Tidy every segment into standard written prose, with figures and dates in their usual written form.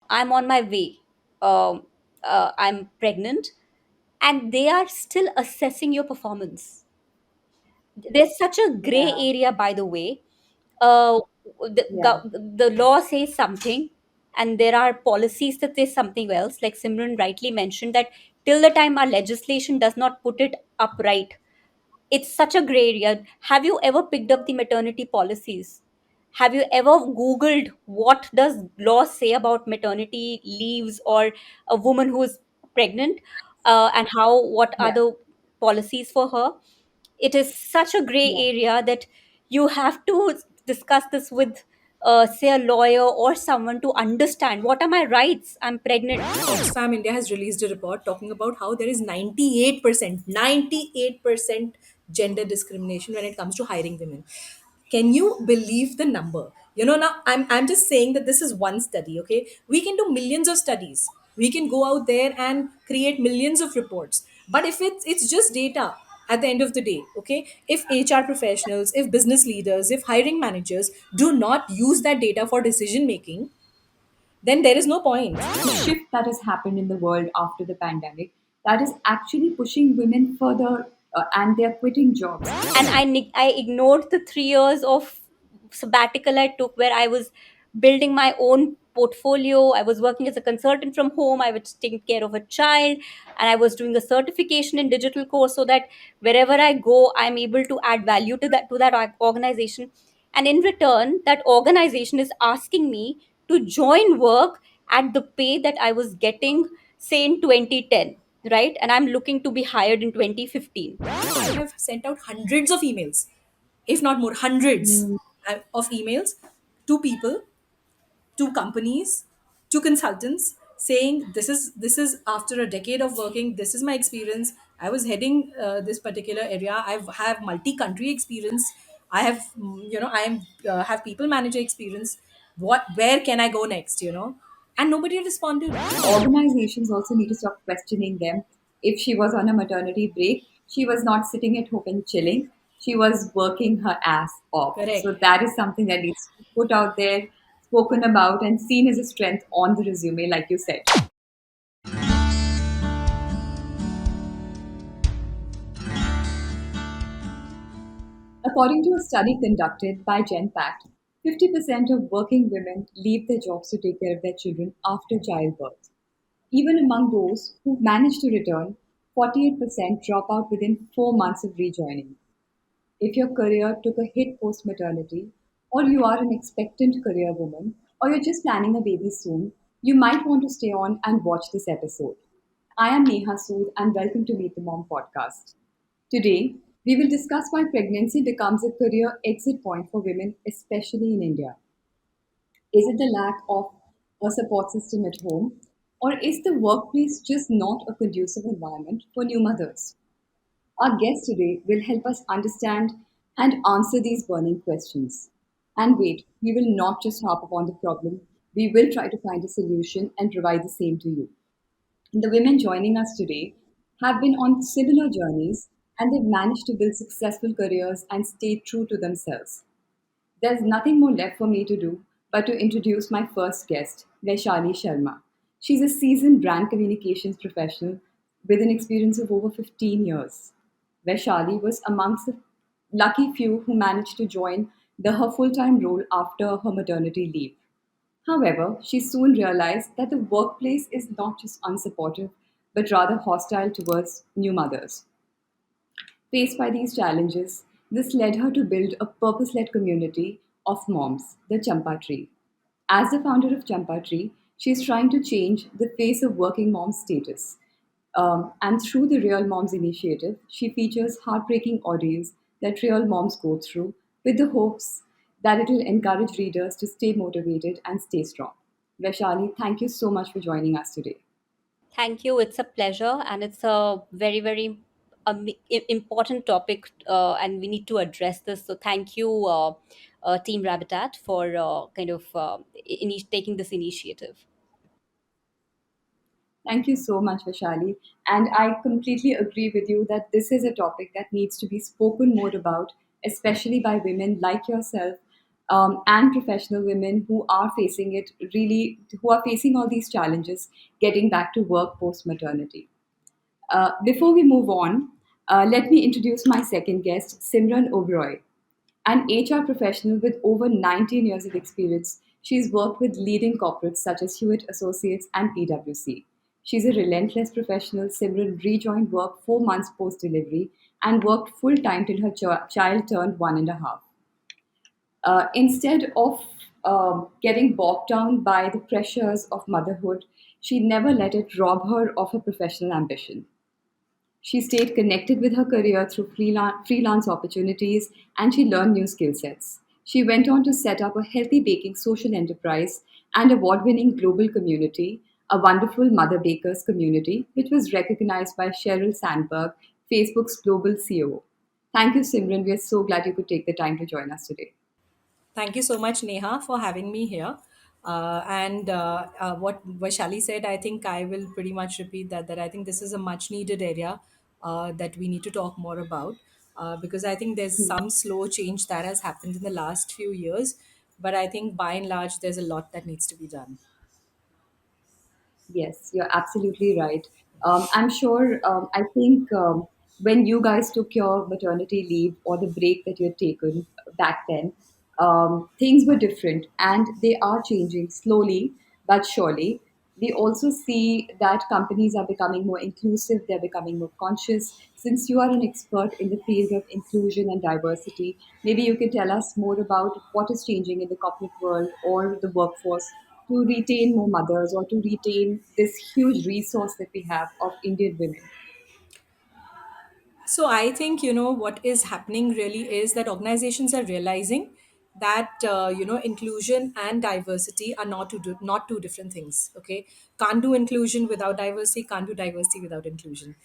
I'm on my way, I'm pregnant, and they are still assessing your performance. There's such a gray Yeah, area, by the way. uh, yeah. the law says something, and there are policies that say something else. Like Simran rightly mentioned, that till the time our legislation does not put it upright, it's such a gray area. Have you ever picked up the maternity policies? Have you ever googled what does law say about maternity leaves, or a woman who is pregnant, and how, what are Yeah. the policies for her? It is such a gray Yeah. area that you have to discuss this with, say, a lawyer or someone to understand what are my rights. I'm pregnant. Oxfam India has released a report talking about how there is 98% gender discrimination when it comes to hiring women. Can you believe the number? Now I'm just saying that this is one study, okay? We can do millions of studies. We can go out there and create millions of reports. But if it's just data at the end of the day, okay? If HR professionals, if business leaders, if hiring managers do not use that data for decision making, then there is no point. The shift that has happened in the world after the pandemic that is actually pushing women further, and they're quitting jobs. And I ignored the 3 years of sabbatical I took, where I was building my own portfolio. I was working as a consultant from home. I was taking care of a child, and I was doing a certification in digital course, so that wherever I go, I'm able to add value to that organization. And in return, that organization is asking me to join work at the pay that I was getting, say, in 2010, right? And I'm looking to be hired in 2015. I have sent out hundreds of emails, if not more, hundreds Mm. of emails to people, to companies, to consultants, saying this is after a decade of working. This is my experience. I was heading this particular area. I have multi-country experience. I have I am have people manager experience. Where can I go next? And nobody responded. Organizations also need to stop questioning them. If she was on a maternity break, she was not sitting at home and chilling. She was working her ass off. So Correct. that is something that needs to be put out there, spoken about, and seen as a strength on the resume, like you said. According to a study conducted by GenPact, 50% of working women leave their jobs to take care of their children after childbirth. Even among those who manage to return, 48% drop out within 4 months of rejoining. If your career took a hit post maternity, or you are an expectant career woman, or you're just planning a baby soon, you might want to stay on and watch this episode. I am Neha Sood, and welcome to Meet the Mom podcast. Today, we will discuss why pregnancy becomes a career exit point for women, especially in India. Is it the lack of a support system at home, or is the workplace just not a conducive environment for new mothers? Our guest today will help us understand and answer these burning questions. And wait, we will not just harp upon the problem, we will try to find a solution and provide the same to you. The women joining us today have been on similar journeys, and they've managed to build successful careers and stay true to themselves. There's nothing more left for me to do but to introduce my first guest, Vaishali Sharma. She's a seasoned brand communications professional with an experience of over 15 years. Vaishali was amongst the lucky few who managed to join her full time role after her maternity leave. However, she soon realized that the workplace is not just unsupportive, but rather hostile towards new mothers. Faced by these challenges, this led her to build a purpose led community of moms, the Champa Tree. As the founder of Champa Tree, she is trying to change the face of working mom status. And through the Real Moms initiative, she features heartbreaking audios that real moms go through with the hopes that it will encourage readers to stay motivated and stay strong. Vaishali, thank you so much for joining us today. Thank you. It's a pleasure, and it's a very, very important topic, and we need to address this. So, thank you, Team Rabitat, for kind of taking this initiative. Thank you so much, Vishali. And I completely agree with you that this is a topic that needs to be spoken more about, especially by women like yourself, and professional women who are facing it really, who are facing all these challenges getting back to work post maternity. Before we move on, let me introduce my second guest, Simran Oberoi, an HR professional with over 19 years of experience. She's worked with leading corporates such as Hewitt Associates and PwC. She's a relentless professional. Simran rejoined work 4 months post delivery and worked full time till her child turned 1.5. Instead of getting bogged down by the pressures of motherhood, she never let it rob her of her professional ambition. She stayed connected with her career through freelance opportunities and she learned new skill sets. She went on to set up a healthy baking social enterprise and award winning global community, a wonderful Mother Bakers community, which was recognized by Sheryl Sandberg, Facebook's global CEO. Thank you, Simran. We are so glad you could take the time to join us today. Thank you so much, Neha, for having me here. And what Vaishali said, I think I will pretty much repeat that. That I think this is a much needed area that we need to talk more about, because I think there's some slow change that has happened in the last few years, but I think by and large there's a lot that needs to be done. Yes, you're absolutely right. I'm sure, I think when you guys took your maternity leave or the break that you had taken back then, things were different and they are changing slowly but surely. We also see that companies are becoming more inclusive, they're becoming more conscious. Since you are an expert in the field of inclusion and diversity, maybe you can tell us more about what is changing in the corporate world or the workforce to retain more mothers or to retain this huge resource that we have of Indian women. So I think what is happening really is that organizations are realizing that inclusion and diversity are not two different things. Okay, can't do inclusion without diversity, can't do diversity without inclusion.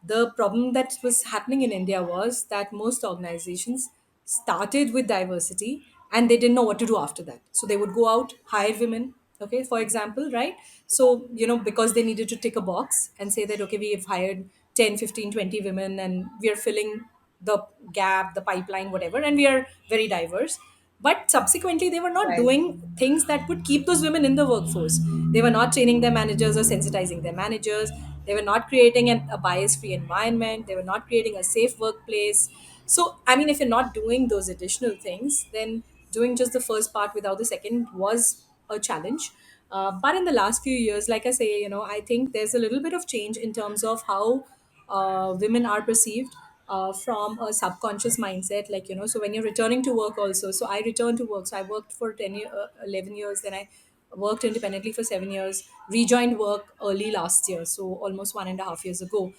The problem that was happening in India was that most organizations started with diversity and they didn't know what to do after that. So they would go out, hire women, okay, for example, right? So, because they needed to tick a box and say that, okay, we have hired 10, 15, 20 women and we are filling the gap, the pipeline, whatever, and we are very diverse. But subsequently, they were not Right. doing things that would keep those women in the workforce. They were not training their managers or sensitizing their managers. They were not creating a bias free environment. They were not creating a safe workplace. So, I mean, if you're not doing those additional things, then doing just the first part without the second was a challenge. But in the last few years, like I say, I think there's a little bit of change in terms of how women are perceived from a subconscious mindset. Like, so when you're returning to work also, so I returned to work. So I worked for 11 years, then I worked independently for 7 years, rejoined work early last year, so almost 1.5 years ago.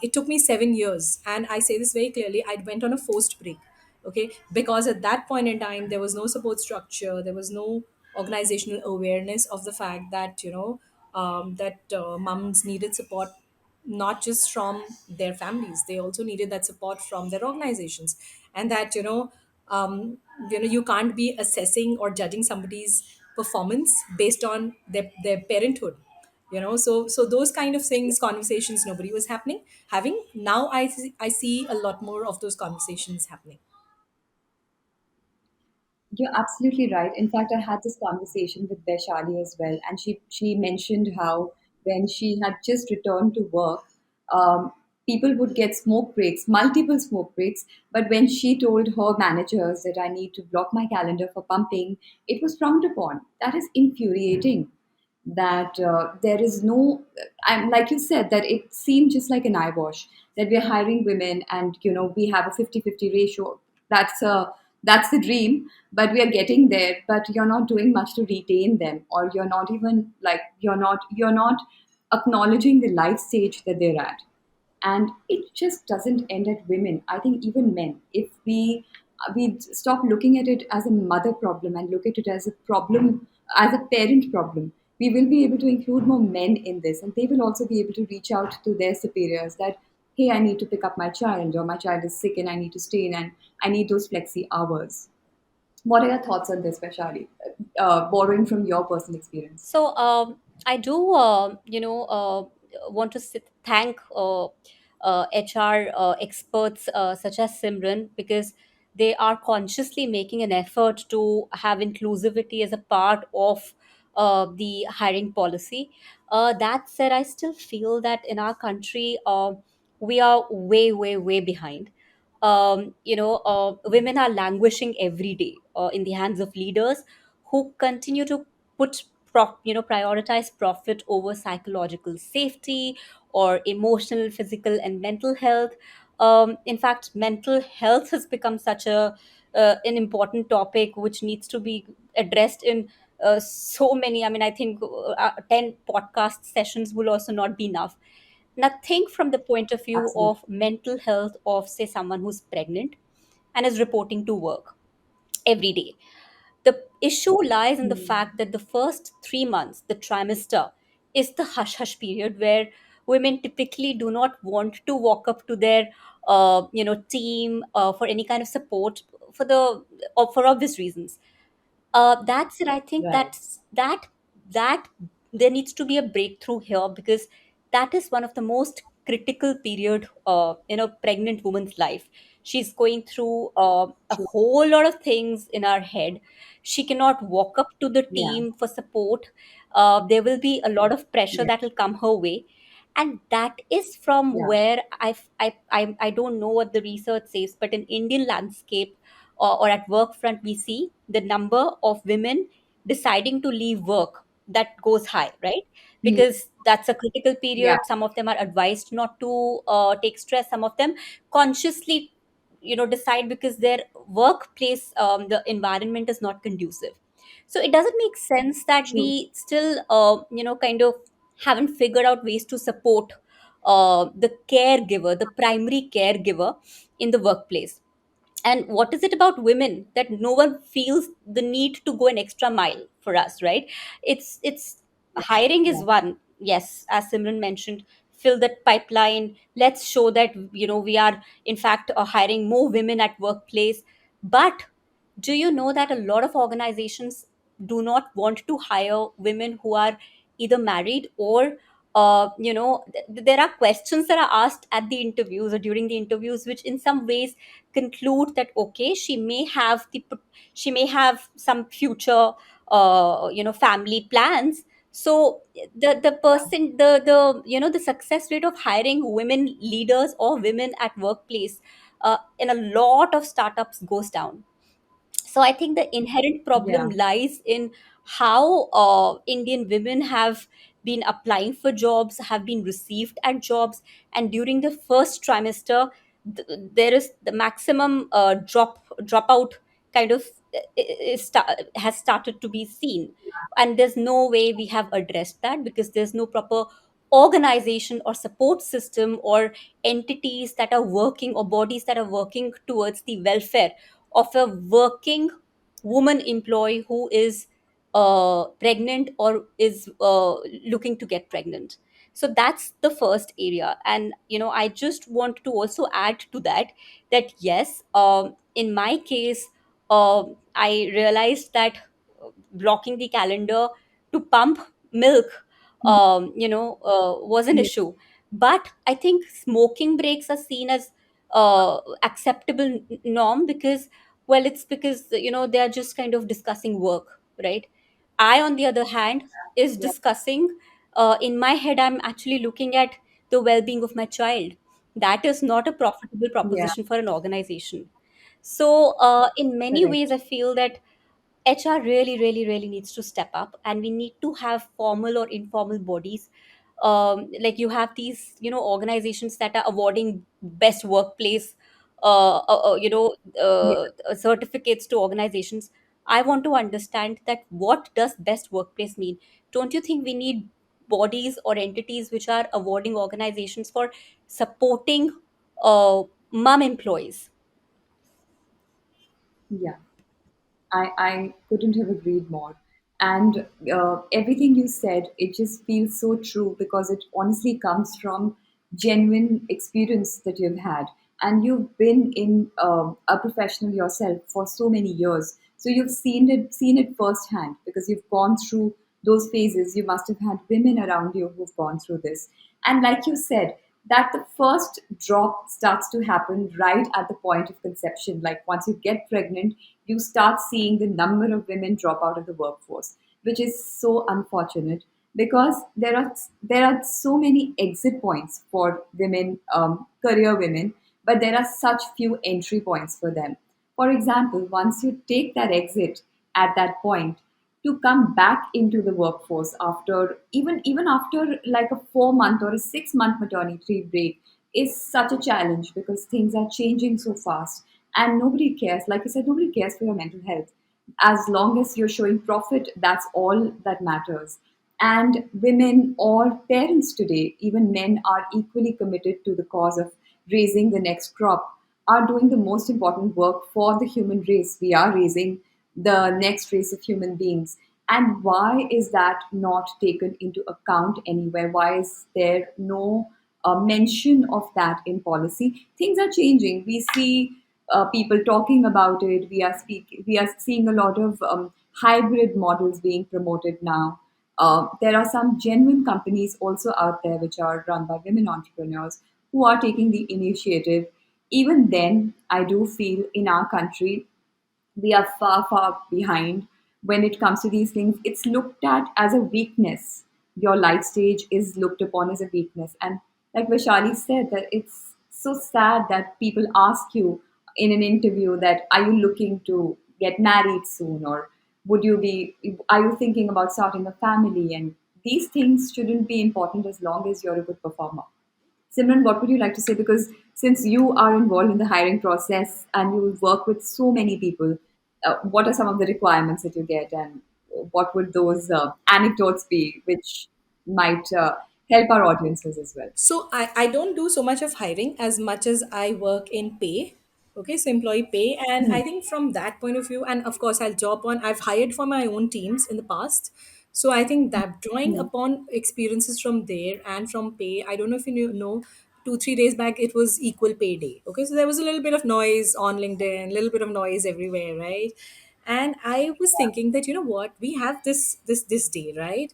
It took me 7 years, and I say this very clearly, I went on a forced break. Okay, because at that point in time there was no support structure, there was no organizational awareness of the fact that that moms needed support, not just from their families, they also needed that support from their organizations. And that you can't be assessing or judging somebody's performance based on their parenthood. So those kind of things, conversations, nobody was having. Now I see a lot more of those conversations happening. You're absolutely right. In fact, I had this conversation with Vaishali as well, and she mentioned how when she had just returned to work, people would get smoke breaks, multiple smoke breaks. But when she told her managers that I need to block my calendar for pumping, it was frowned upon. That is infuriating. That there is no, like you said, that it seemed just like an eyewash that we're hiring women and we have a 50-50 ratio. That's the dream, but we are getting there, but you're not doing much to retain them, or you're not even like you're not acknowledging the life stage that they're at. And it just doesn't end at women. I think even men, if we stop looking at it as a mother problem and look at it as a problem, as a parent problem, we will be able to include more men in this, and they will also be able to reach out to their superiors that, hey, I need to pick up my child, or my child is sick and I need to stay in, and I need those flexi hours. What are your thoughts on this, Vaishali? Borrowing from your personal experience. So I do, want to thank HR experts such as Simran, because they are consciously making an effort to have inclusivity as a part of the hiring policy. That said, I still feel that in our country, we are way, way, way behind. Women are languishing every day in the hands of leaders who continue to put prioritize profit over psychological safety or emotional, physical, and mental health. In fact, mental health has become such a an important topic which needs to be addressed in so many. I mean, I think 10 podcast sessions will also not be enough. Now, think from the point of view Absolutely. of mental health of, say, someone who's pregnant and is reporting to work every day. The issue lies in the Hmm. fact that the first 3 months, the trimester, is the hush hush period where women typically do not want to walk up to their team for any kind of support for obvious reasons. That's it. I think Right. that there needs to be a breakthrough here, because that is one of the most critical period in a pregnant woman's life. She's going through a True. whole lot of things in her head. She cannot walk up to the Yeah. team for support. There will be a lot of pressure Yeah. that will come her way, and that is from Yeah. where I don't know what the research says, but in Indian landscape or at work front, we see the number of women deciding to leave work that goes high, right? Hmm. Because that's a critical Yeah. period. Some of them are advised not to take stress. Some of them consciously, decide because their workplace, the environment is not conducive. So it doesn't make sense that True. we still, kind of haven't figured out ways to support the caregiver, the primary caregiver in the workplace. And what is it about women that no one feels the need to go an extra mile for us, right? It's Yeah. hiring is Yeah. one, yes, as Simran mentioned, fill that pipeline, let's show that we are in fact hiring more women at workplace. But do you know that a lot of organizations do not want to hire women who are either married or there are questions that are asked at the interviews or during the interviews which in some ways conclude that okay, she may have some future family plans. So the person, the success rate of hiring women leaders or women at workplace in a lot of startups goes down. So I think the inherent problem Yeah. lies in how Indian women have been applying for jobs, have been received at jobs, and during the first trimester, there is the maximum dropout kind of has started to be seen, and there's no way we have addressed that because there's no proper organization or support system or entities that are working or bodies that are working towards the welfare of a working woman employee who is pregnant or is looking to get pregnant. So that's the first area. And I just want to also add to that, that yes, in my case, I realized that blocking the calendar to pump milk Hmm. was an Yeah. issue. But I think smoking breaks are seen as acceptable norm, because well, it's because they are just kind of discussing work, right? I, on the other hand, is Yeah. discussing, in my head I'm actually looking at the well-being of my child. That is not a profitable Yeah. proposition for an organization. So in many ways Correct. I feel that HR really, really, really needs to step up, and we need to have formal or informal bodies. Like you have these, organizations that are awarding best workplace, Yeah. certificates to organizations. I want to understand that what does best workplace mean? Don't you think we need bodies or entities which are awarding organizations for supporting mom employees? Yeah. I couldn't have agreed more. And everything you said, it just feels so true because it honestly comes from genuine experience that you've had. And you've been in a professional yourself for so many years. So you've seen it firsthand because you've gone through those phases. You must have had women around you who've gone through this. And like you said, that the first drop starts to happen right at the point of conception. Like once you get pregnant, you start seeing the number of women drop out of the workforce, which is so unfortunate because there are so many exit points for women, career women, but there are such few entry points for them. For example, once you take that exit at that point, to come back into the workforce after even after like a 4 month or a 6 month maternity break is such a challenge because things are changing so fast and nobody cares. Like I said, nobody cares for your mental health. As long as you're showing profit, that's all that matters. And women or parents today, even men, are equally committed to the cause of raising the next crop, are doing the most important work for the human race. We are raising the next race of human beings. And why is that not taken into account anywhere? Why is there no mention of that in policy? Things are changing. We see people talking about it. We are seeing a lot of hybrid models being promoted now. There are some genuine companies also out there which are run by women entrepreneurs who are taking the initiative. Even then, I do feel in our country we are far, far behind when it comes to these things. It's looked at as a weakness. Your life stage is looked upon as a weakness. And like Vaishali said, that it's so sad that people ask you in an interview that are you looking to get married soon, or are you thinking about starting a family? And these things shouldn't be important as long as you're a good performer. Simran, what would you like to say? Because since you are involved in the hiring process and you work with so many people, what are some of the requirements that you get, and what would those anecdotes be, which might help our audiences as well? So I don't do so much of hiring as much as I work in pay. Okay, so employee pay. And I Mhm. think from that point of view, and of course I've hired for my own teams in the past. So I think that drawing Mhm. upon experiences from there and from pay, I don't know if know, 2 3 days back it was equal pay day. Okay, so there was a little bit of noise on LinkedIn, a little bit of noise everywhere, right? And I was thinking that, you know what, we have this day, right?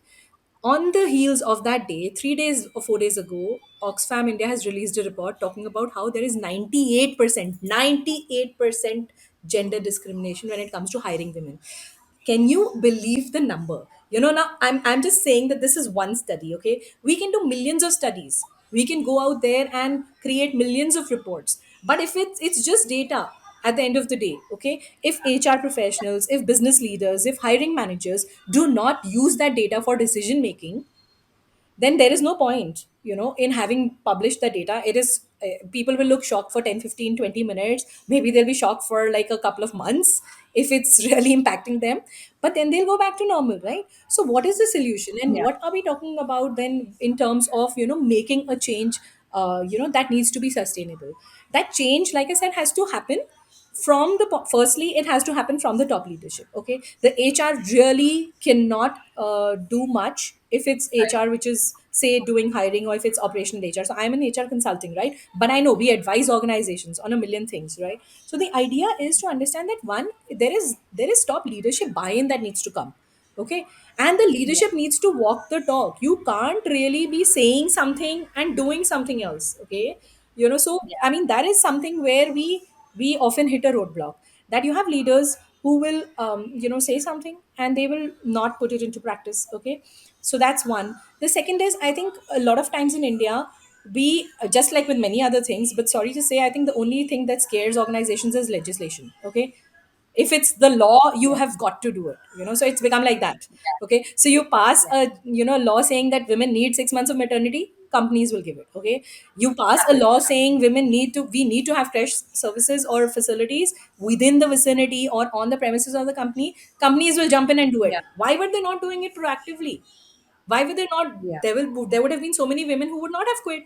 On the heels of that day, 3 days or 4 days ago, Oxfam India has released a report talking about how there is 98% gender discrimination when it comes to hiring women. Can you believe the number? Now I'm just saying that this is one study, okay? We can do millions of studies. We can go out there and create millions of reports. But if it's just data at the end of the day, okay? If HR professionals, if business leaders, if hiring managers do not use that data for decision making, then there is no point, in having published the data. It is people will look shocked for 10, 15, 20 minutes. Maybe they'll be shocked for like a couple of months if it's really impacting them, but then they'll go back to normal, right? So what is the solution, and Yeah. what are we talking about then in terms of making a change that needs to be sustainable? That change, like I said, has to happen from firstly it has to happen from the top leadership. Okay, the HR really cannot do much if it's HR which is, say, doing hiring, or if it's operational HR. So I'm an HR consulting, right? But I know we advise organizations on a million things, right? So the idea is to understand that, one, there is top leadership buy-in that needs to come. Okay, and the Yeah. leadership needs to walk the talk. You can't really be saying something and doing something else. Okay, so Yeah. I mean, that is something where we often hit a roadblock, that you have leaders who will say something and they will not put it into practice. Okay, so that's one. The second is, I think a lot of times in India, we, just like with many other things, but sorry to say, I think the only thing that scares organizations is legislation. Okay, if it's the law, you Yeah. have got to do it, so it's become like that. Okay, so you pass Yeah. a law saying that women need 6 months of maternity, companies will give it. Okay, you pass a Happens. law saying we need to have fresh services or facilities within the vicinity or on the premises of the company, companies will jump in and do it. Yeah. Why were they not doing it proactively? Why were they not? Yeah. There would have been so many women who would not have quit,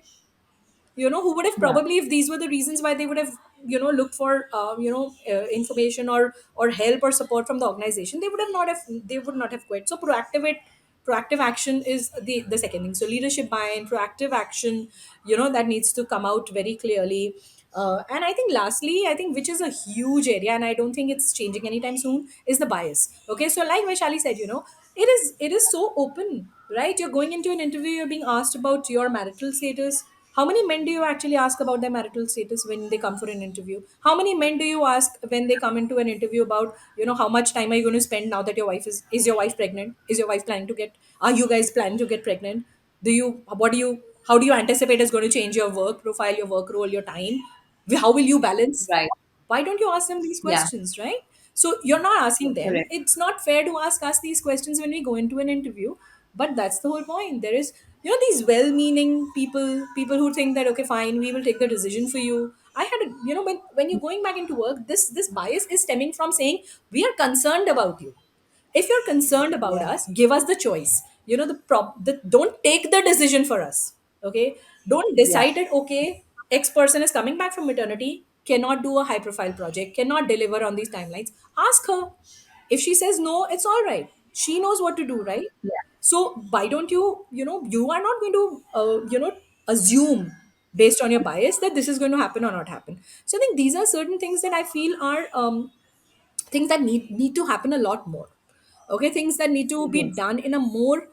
who would have Yeah. probably, if these were the reasons why they would have looked for information or help or support from the organization, they would not have quit. So proactive action is the second thing. So leadership buy-in, proactive action, that needs to come out very clearly. And I think lastly, I think, which is a huge area and I don't think it's changing anytime soon, is the bias. Okay, so like Vaishali said, it is so open, right? You're going into an interview, you're being asked about your marital status, How many men do you actually ask about their marital status when they come for an interview? How many men do you ask when they come into an interview about, how much time are you going to spend now that your wife is your wife pregnant? Is your wife planning to get, are you guys planning to get pregnant? What do you, how do you anticipate is going to change your work profile, your work role, your time? How will you balance? Right. Why don't you ask them these Yeah. questions, right? So you're not asking them. Correct. It's not fair to ask us these questions when we go into an interview. But that's the whole point. There is, these well-meaning people who think that, okay, fine, we will take the decision for you. I had a, when you're going back into work, this bias is stemming from saying we are concerned about you. If you're concerned about Yeah. us, give us the choice. Don't take the decision for us. Okay, don't Yeah. decide that, okay, X person is coming back from maternity, cannot do a high profile project, cannot deliver on these timelines. Ask her. If she says no, it's all right. She knows what to do, right? Yeah. So why don't you, you are not going to assume based on your bias that this is going to happen or not happen. So I think these are certain things that I feel are things that need to happen a lot more. Okay, things that need to be Yes. done in a more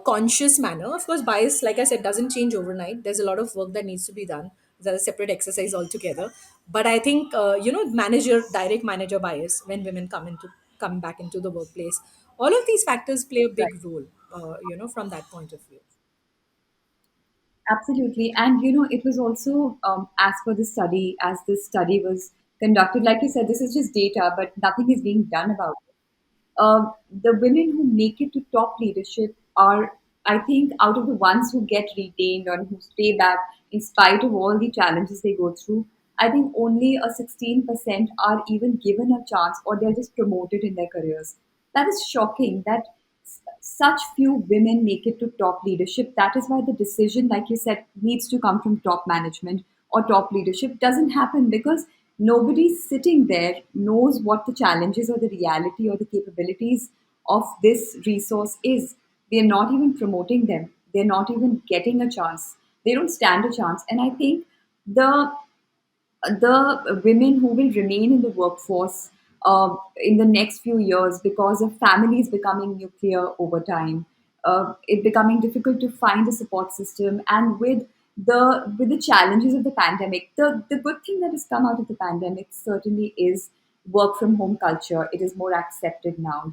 conscious manner. Of course, bias, like I said, doesn't change overnight. There's a lot of work that needs to be done. There's a separate exercise altogether. But I think direct manager bias when women come back into the workplace, all of these factors play a Right. big role, from that point of view. Absolutely. And it was also, as per the study, as this study was conducted, like you said, this is just data, but nothing is being done about it. The women who make it to top leadership are, I think, out of the ones who get retained or who stay back in spite of all the challenges they go through, I think only a 16% are even given a chance or they're just promoted in their careers. That is shocking that such few women make it to top leadership. That is why the decision, like you said, needs to come from top management or top leadership doesn't happen because nobody sitting there knows what the challenges or the reality or the capabilities of this resource is. They're not even promoting them. They're not even getting a chance. They don't stand a chance. And I think the the women who will remain in the workforce in the next few years because of families becoming nuclear over time, it becoming difficult to find a support system, and with the challenges of the pandemic, the good thing that has come out of the pandemic certainly is work from home culture. It is more accepted now.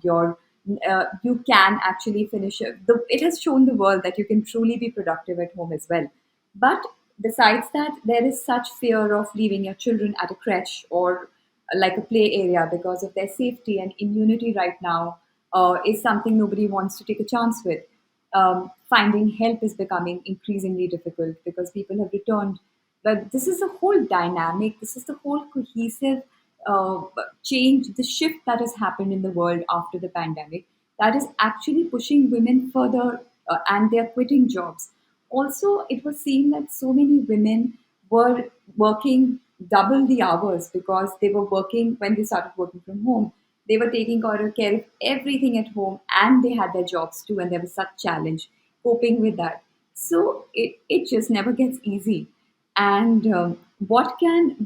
You can actually finish it has shown the world that you can truly be productive at home as well. But besides that, there is such fear of leaving your children at a crèche or like a play area because of their safety and immunity right now is something nobody wants to take a chance with. Finding help is becoming increasingly difficult because people have returned. But this is a whole dynamic, this is the whole cohesive uh, change, the shift that has happened in the world after the pandemic that is actually pushing women further and they're quitting jobs. Also, it was seen that so many women were working double the hours because they were working when they started working from home. They were taking care of everything at home and they had their jobs too, and there was such challenge coping with that. So it just never gets easy. And what can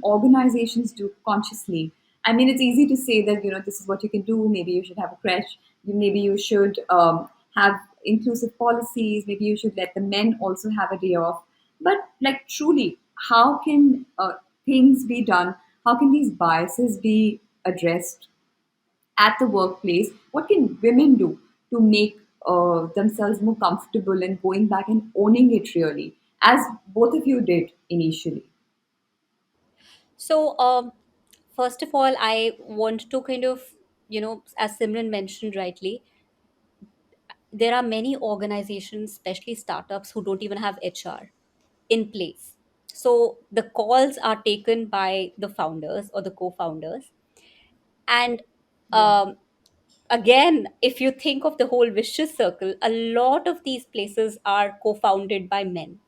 organizations do consciously? I mean, it's easy to say that this is what you can do. Maybe you should have a crash. Maybe you should have inclusive policies. Maybe you should let the men also have a day off. But like truly, how can things be done? How can these biases be addressed at the workplace? What can women do to make themselves more comfortable and going back and owning it really, as both of you did initially? So, first of all, I want to kind of, as Simran mentioned rightly, there are many organizations, especially startups, who don't even have HR in place. So the calls are taken by the founders or the co-founders. And Yeah, again, if you think of the whole vicious circle, a lot of these places are co-founded by men.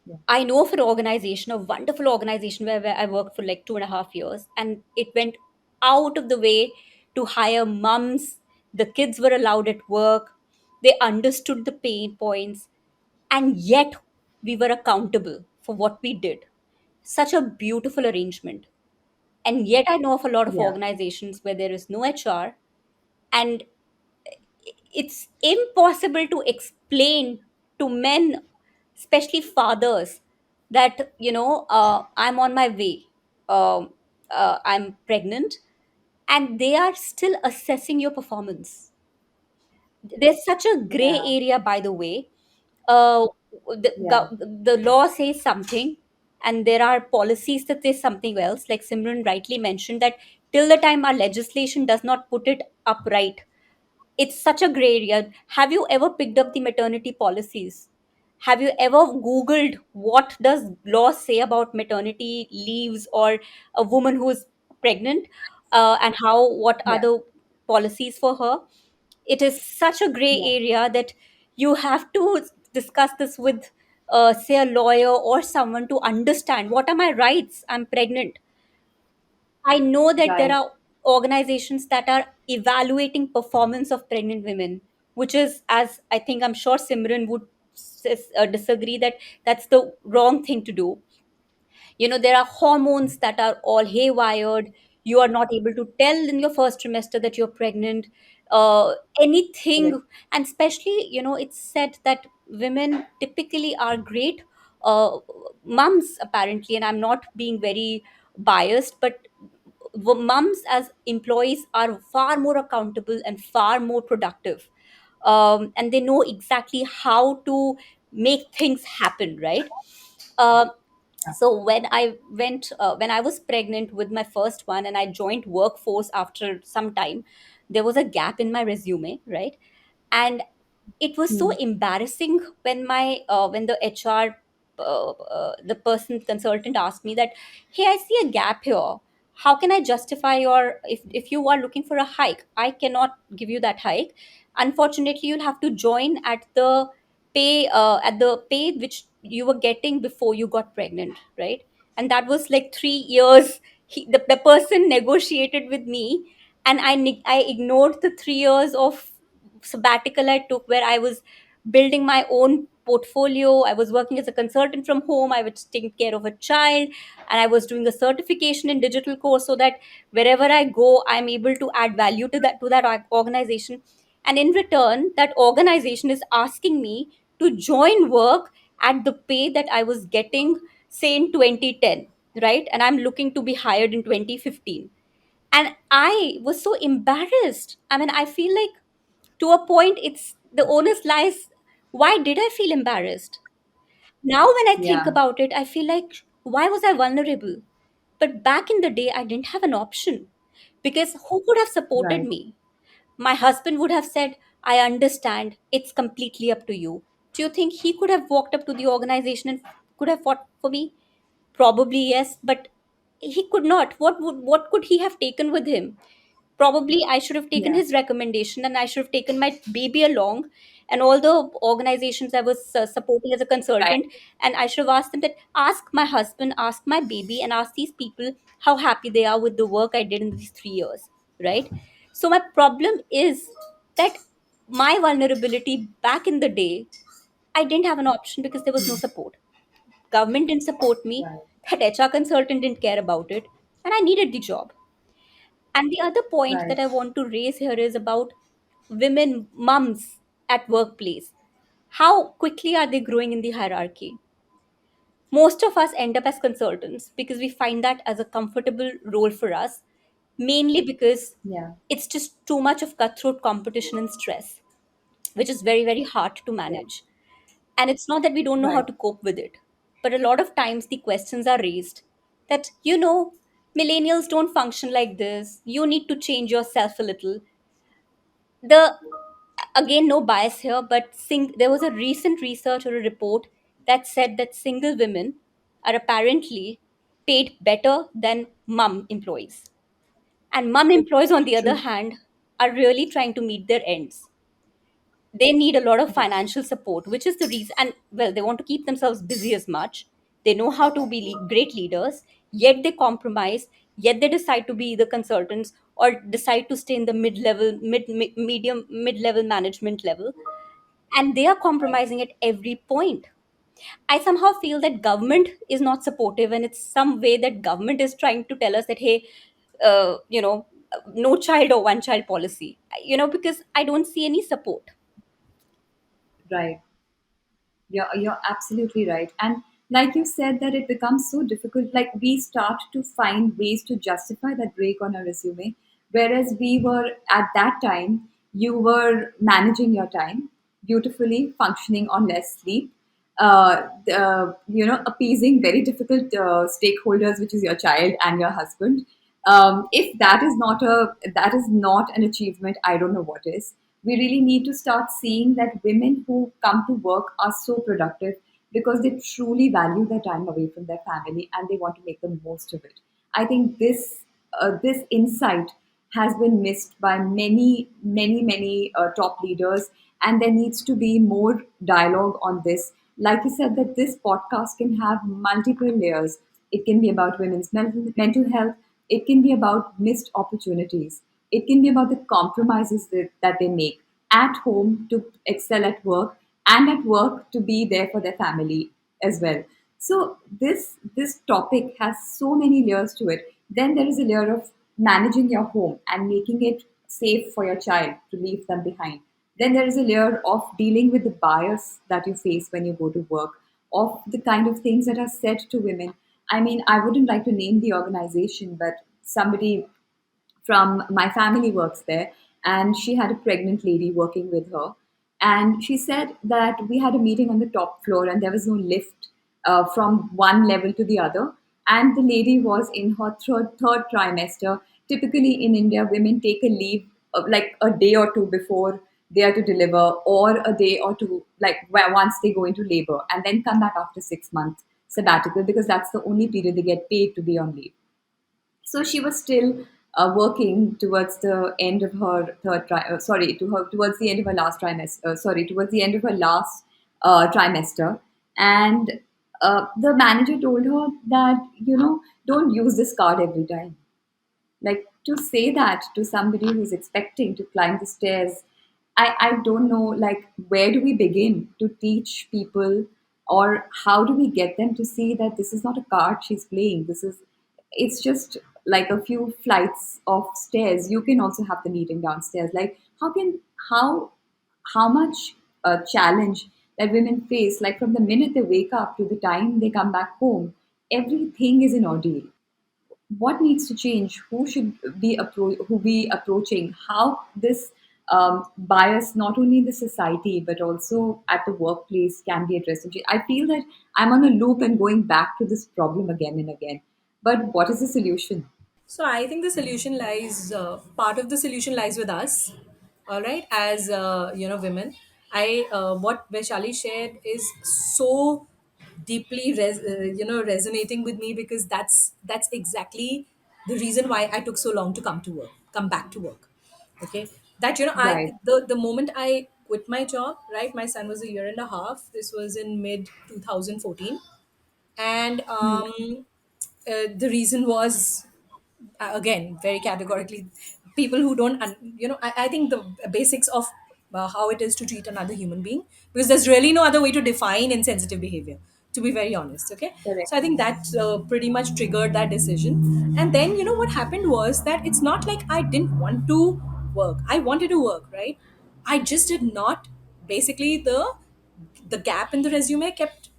yeah, I know of an organization, a wonderful organization where I worked for like 2.5 years, and it went out of the way to hire mums. The kids were allowed at work, they understood the pain points, and yet we were accountable for what we did. Such a beautiful arrangement. And yet, I know of a lot of yeah, organizations where there is no HR, and it's impossible to explain to men especially fathers, that I'm on my way, um, I'm pregnant, and they are still assessing your performance. There's such a gray Yeah. area, by the way. uh, Yeah. the law says something, and there are policies that say something else, like Simran rightly mentioned, that till the time our legislation does not put it upright, it's such a gray area. Have you ever picked up the maternity policies? Have you ever googled what does law say about maternity leaves, or a woman who is pregnant, and how, what are Yeah. the policies for her? It is such a gray Yeah. area that you have to discuss this with, say, a lawyer or someone, to understand what are my rights. I'm pregnant. I know that there Right. are organizations that are evaluating performance of pregnant women, which is, as I think, I'm sure Simran would disagree, that that's the wrong thing to do. There are hormones that are all haywired. You are not able to tell in your first trimester that you're pregnant, anything. Correct. And especially, it's said that women typically are great mums, apparently, and I'm not being very biased, but mums as employees are far more accountable and far more productive, and they know exactly how to make things happen, right? Um Yeah. so when I was pregnant with my first one, and I joined workforce after some time, there was a gap in my resume, right? And it was so Hmm. embarrassing when my when the HR, the person consultant, asked me that, hey, I see a gap here. How can I justify your, if you are looking for a hike, I cannot give you that hike. Unfortunately, you'll have to join at the pay which you were getting before you got pregnant, right? And that was like 3 years. The person negotiated with me, and I ignored the 3 years of sabbatical I took, where I was building my own portfolio. I was working as a consultant from home. I was taking care of a child, and I was doing a certification in digital course, so that wherever I go, I'm able to add value to that organization. And in return, that organization is asking me to join work at the pay that I was getting, say, in 2010, right? And I'm looking to be hired in 2015. And I was so embarrassed. I mean, I feel like, to a point, it's the onus lies, why did I feel embarrassed? Now when I think Yeah. about it, I feel like, why was I vulnerable? But back in the day, I didn't have an option, because who could have supported Right. me? My husband would have said, I understand, it's completely up to you. Do you think he could have walked up to the organization and could have fought for me? Probably yes, but he could not. What could he have taken with him? Probably I should have taken Yeah. his recommendation, and I should have taken my baby along, and all the organizations I was supporting as a Right. consultant. And I should have asked them that, ask my husband, ask my baby, and ask these people how happy they are with the work I did in these 3 years, right? So my problem is that my vulnerability back in the day, I didn't have an option because there was no support. Government didn't support me. Right. That HR consultant didn't care about it, and I needed the job. And the other point that Right. I want to raise here is about women mums at workplace. How quickly are they growing in the hierarchy? Most of us end up as consultants because we find that as a comfortable role for us, mainly because Yeah. it's just too much of cutthroat competition and stress, which is very, very hard to Yeah. manage. And it's not that we don't know how Right. to cope with it, but a lot of times the questions are raised that, millennials don't function like this. You need to change yourself a little. The Again, no bias here, but there was a recent research or a report that said that single women are apparently paid better than mum employees. And mum employees, on the other True. hand, are really trying to meet their ends. They need a lot of Yeah. financial support, which is the reason. And well, they want to keep themselves busy as much. They know how to be great leaders, yet they compromise, yet they decide to be either consultants or decide to stay in the mid-level, medium, mid-level management level, and they are Right. compromising at every point. I somehow feel that government is not supportive, and it's some way that government is trying to tell us that, hey, no child or one child policy, because I don't see any support. Right. You're absolutely right. And like you said, that it becomes so difficult. Like we start to find ways to justify that break on our resume. Whereas we were at that time, you were managing your time beautifully, functioning on less sleep, appeasing very difficult stakeholders, which is your child and your husband. If that is not an achievement, I don't know what is. We really need to start seeing that women who come to work are so productive because they truly value their time away from their family and they want to make the most of it. I think this insight has been missed by many top leaders, and there needs to be more dialogue on this. Like you said, that this podcast can have multiple layers. It can be about women's mental health. It can be about missed opportunities. It can be about the compromises that they make at home to excel at work, and at work to be there for their family as well. So this topic has so many layers to it. Then there is a layer of managing your home and making it safe for your child to leave them behind. Then there is a layer of dealing with the bias that you face when you go to work, of the kind of things that are said to women. I mean, I wouldn't like to name the organization, but somebody from my family works there, and she had a pregnant lady working with her. And she said that we had a meeting on the top floor, and there was no lift from one level to the other. And the lady was in her third trimester. Typically in India, women take a leave like a day or two before they are to deliver, or a day or two, like once they go into labor, and then come back after 6 months sabbatical, because that's the only period they get paid to be on leave. So she was still working towards the end of her sorry, towards the end of her last trimester. Sorry, towards the end of her last trimester, and the manager told her that, don't use this card every time. Like, to say that to somebody who's expecting to climb the stairs, I don't know, like, where do we begin to teach people, or how do we get them to see that this is not a card she's playing? It's just like a few flights of stairs. You can also have the meeting downstairs. Like, how much challenge that women face, like from the minute they wake up to the time they come back home, everything is an ordeal. What needs to change? Who should who be approaching? How this bias, not only in the society but also at the workplace, can be addressed? I feel that I'm on a loop and going back to this problem again and again. But what is the solution? So I think the solution lies, part of the solution lies with us. All right, as women. What Vaishali shared is so deeply resonating with me, because that's exactly the reason why I took so long to come back to work. Okay, that Right. the moment I quit my job, right? My son was a year and a half. This was in mid 2014, and Hmm. the reason was, again, very categorically, people who don't I think the basics of how it is to treat another human being, because there's really no other way to define insensitive behavior, to be very honest. Okay, Correct. so I think that pretty much triggered that decision. And then what happened was that it's not like I didn't want to work. I wanted to work, right? I just did not, basically the gap in the resume kept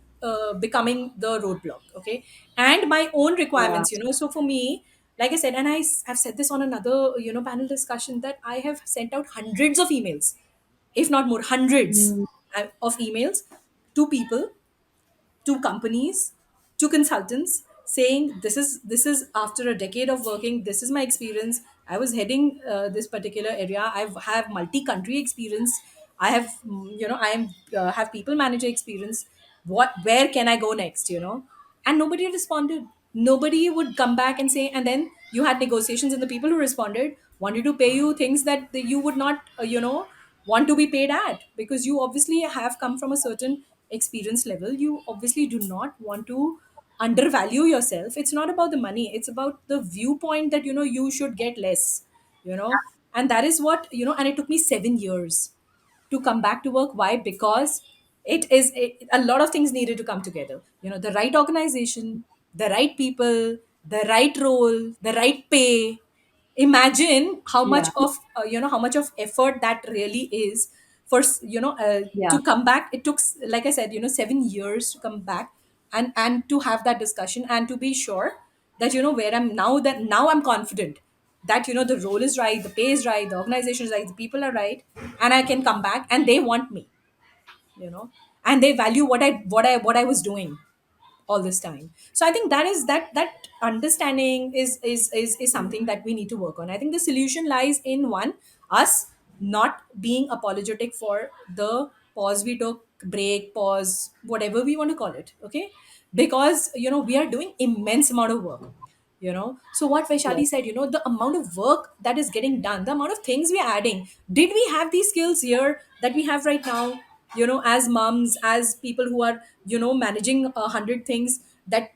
becoming the roadblock. Okay, and my own Yeah. requirements, so for me, like I said, and have said this on another panel discussion, that I have sent out hundreds of emails, if not more, hundreds Hmm. of emails to people, to companies, to consultants, saying this is after a decade of working, this is my experience. I was heading this particular area. I have multi-country experience. I have I am have people manager experience. Where can I go next? And nobody responded. Nobody would come back and say. And then you had negotiations, and the people who responded wanted to pay you things that you would not want to be paid at, because you obviously have come from a certain experience level. You obviously do not want to undervalue yourself. It's not about the money, it's about the viewpoint that you should get less. And that is what, and it took me 7 years to come back to work. Why? Because a lot of things needed to come together. The right organization, the right people, the right role, the right pay. Imagine how much Yeah. of how much of effort that really is, Yeah, to come back. It took, like I said, 7 years to come back and to have that discussion and to be sure that where I'm now, that now I'm confident that the role is right, the pay is right, the organization is right, the people are right, and I can come back and they want me, and they value what I was doing all this time. So I think that understanding is something that we need to work on. I think the solution lies in, one, us not being apologetic for the pause we took, break, pause, whatever we want to call it, okay? Because we are doing immense amount of work. So what Vaishali yes, said, the amount of work that is getting done, the amount of things we are adding. Did we have these skills here that we have right now, as moms, as people who are managing 100 things that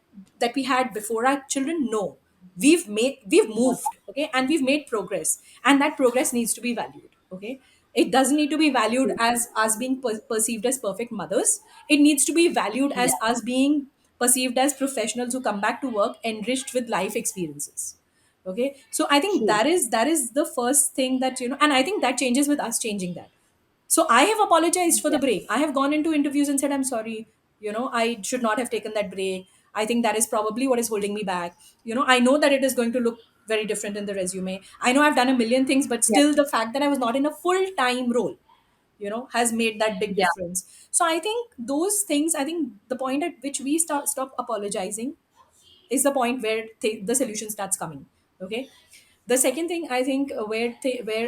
we had before our children? No. We've yeah, moved, okay, and we've made progress, and that progress needs to be valued, okay? It doesn't need to be valued true. as us being perceived as perfect mothers. It needs to be valued Yeah, as us being perceived as professionals who come back to work enriched with life experiences. Okay, so I think true. that is the first thing that and I think that changes with us changing that. So I have apologized for the Yeah, break. I have gone into interviews and said, I'm sorry, I should not have taken that break. I think that is probably what is holding me back. I know that it is going to look very different in the resume. I know I've done a million things, but yeah, still the fact that I was not in a full time role, has made that big yeah, difference. So I think those things, I think the point at which we stop apologizing is the point where the solution starts coming. Okay. The second thing I think, where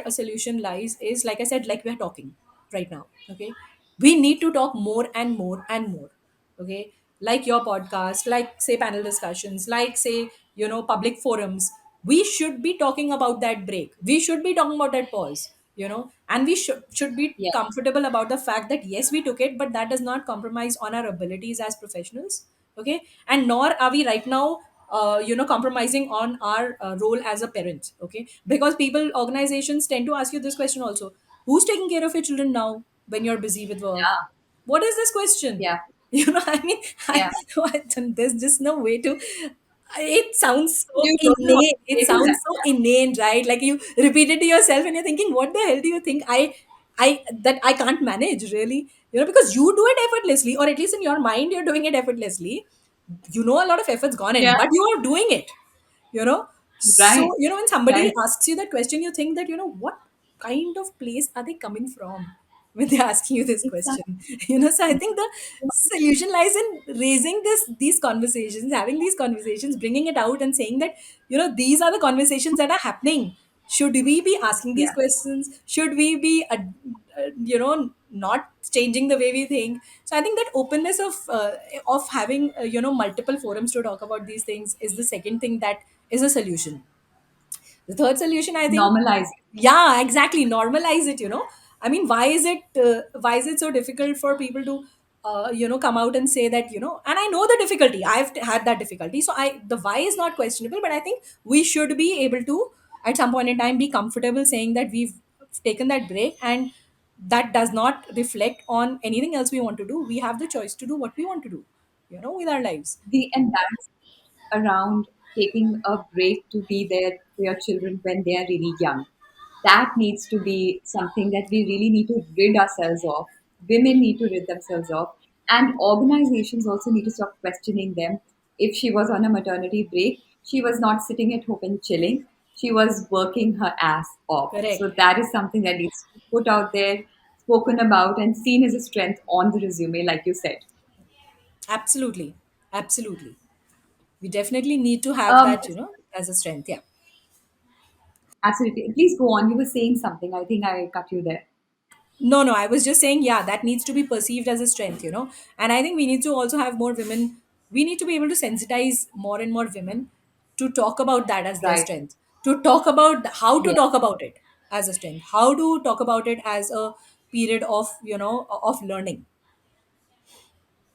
a solution lies is, like I said, like we're talking right now. Okay, we need to talk more and more and more. Okay, like your podcast, like say panel discussions, like say public forums. We should be talking about that break. We should be talking about that pause. And we should be yeah. comfortable about the fact that yes, we took it, but that does not compromise on our abilities as professionals. Okay, and nor are we right now compromising on our role as a parent. Okay, because people, organizations tend to ask you this question also: who's taking care of your children now when you're busy with work? Yeah, What is this question? yeah, I mean, yeah. there's just no way to. It sounds so You don't know what inane. to It say to sounds that. so inane, right? Like you repeat it to yourself and you're thinking, what the hell do you think that I can't manage, really? Because you do it effortlessly, or at least in your mind, you're doing it effortlessly. A lot of effort's gone in, Yeah, but you are doing it, you know right, so when somebody right. asks you that question, you think that what kind of place are they coming from when they're asking you this Exactly. question. So I think the solution lies in raising these conversations, having these conversations, bringing it out and saying that these are the conversations that are happening. Should we be asking these Yeah. questions? Should we be not changing the way we think? So I think that openness of having multiple forums to talk about these things is the second thing that is a solution. The third solution, I think, Normalize it. yeah, exactly, normalize it. I mean, why is it so difficult for people to come out and say that, and I know the difficulty, I've had that difficulty. So the why is not questionable, but I think we should be able to, at some point in time, be comfortable saying that we've taken that break, and that does not reflect on anything else we want to do. We have the choice to do what we want to do, with our lives. The embarrassment around taking a break to be there for your children when they are really young. That needs to be something that we really need to rid ourselves of. Women need to rid themselves of. And organizations also need to stop questioning them. If she was on a maternity break, she was not sitting at home and chilling. She was working her ass off. So Correct. that is something that needs to be put out there, spoken about, and seen as a strength on the resume, like you said. Absolutely. Absolutely. We definitely need to have Um, that, as a strength. Yeah. Absolutely. Please go on. You were saying something. I think I cut you there. No, I was just saying, yeah, that needs to be perceived as a strength, and I think we need to also have more women. We need to be able to sensitize more and more women to talk about that as their Right. strength, to talk about how to Yeah. talk about it as a strength, how to talk about it as a period of learning.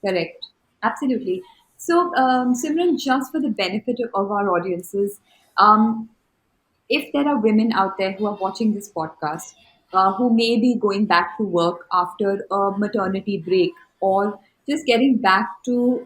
Correct. Absolutely. So, Simran, just for the benefit of our audiences, um, if there are women out there who are watching this podcast who may be going back to work after a maternity break or just getting back to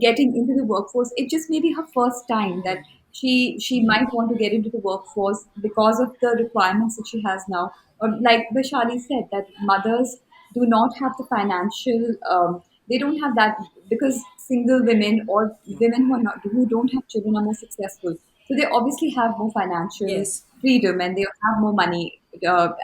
getting into the workforce, it just may be her first time that she might want to get into the workforce because of the requirements that she has now. like Vaishali said, that mothers do not have the financial, they don't have that, because single women or women who are not, who don't have children are more successful. So they obviously have more financial Yes. freedom and they have more money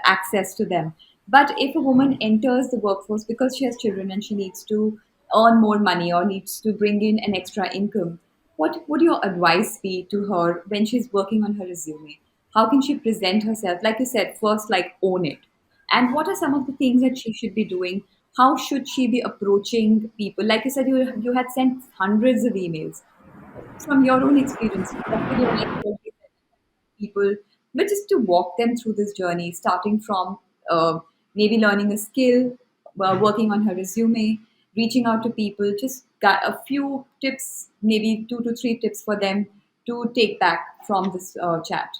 access to them. But if a woman enters the workforce because she has children and she needs to earn more money or needs to bring in an extra income, what would your advice be to her when she's working on her resume? How can she present herself? Like you said, first, like own it. And what are some of the things that she should be doing? How should she be approaching people? Like you said, you had sent hundreds of emails. From your own experience, what would your next step be people, but just to walk them through this journey, starting from maybe learning a skill, working on her resume, reaching out to people, just got a few tips, maybe 2 to 3 tips for them to take back from this chat.